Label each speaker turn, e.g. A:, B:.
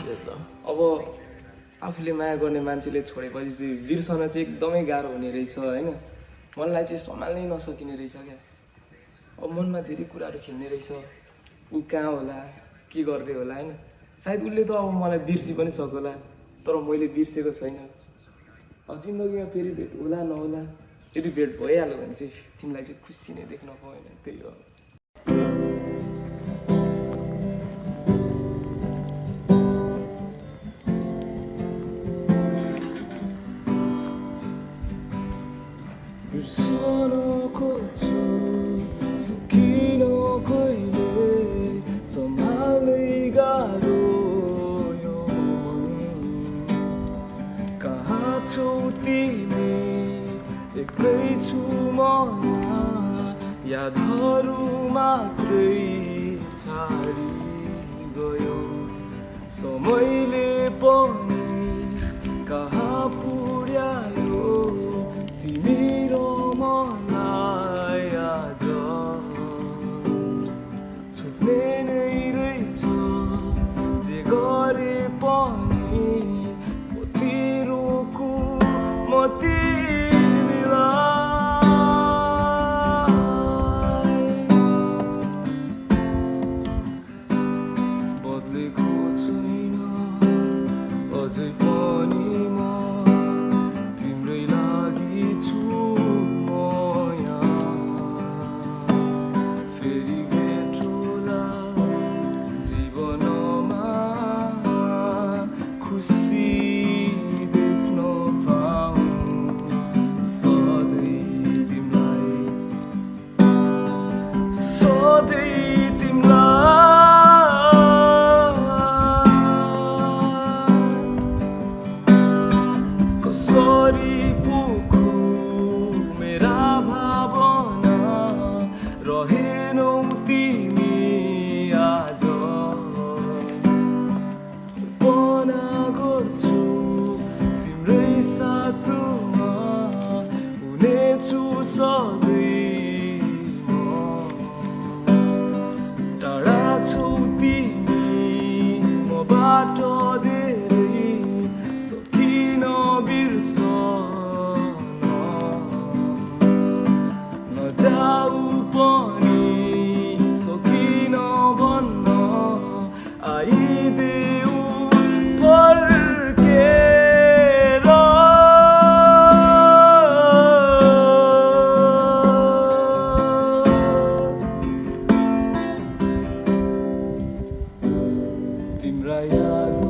A: अब आफूले माया गर्ने मान्छेले छोडेपछि चाहिँ बिर्सन चाहिँ एकदमै गाह्रो हुने रहेछ होइन मनलाई चाहिँ सम्हाल्नै नसकिने रहेछ क्या अब मनमा धेरै कुराहरू खेल्ने रहेछ ऊ कहाँ होला के गर्दै होला होइन सायद उसले त अब मलाई बिर्सि पनि सक्ला तर मैले बिर्सेको छैन अब जिन्दगीमा फेरि भेट होला नहोला यदि भेट भइहाल्यो भने चाहिँ तिमीलाई चाहिँ खुसी नै देख्न पाएन त्यही हो बिर्सनको छु सकिन कहिले सम्हाल्नै गाह्रो यो मन कहाँ छौ तिमी एक्लै छु म यादहरू मात्रै छाडी गयो समयले पनि कहाँ पुर्यायो तिमी र मलाई आज छुट्ने नै रहेछ जे गरे पनि कति रोकु म तिमीलाई बदलेको छैन अझै पनि म तिम्रै लागि छु म यहाँ फेरि भेट होला जीवनमा खुसी देख्न पाऊँ सधैँ तिमीलाई कसरी पुग्छु मेरा भावना रहेनौ तिमी आज कल्पना गर्छु तिम्रै साथमा हुनेछु सधैँ म टाढा छौ तिमी मबाट धेरै सकिन बिर्सन नजाऊ पनि सकिन भन्न आइदेऊ फर्केर तिम्रा याद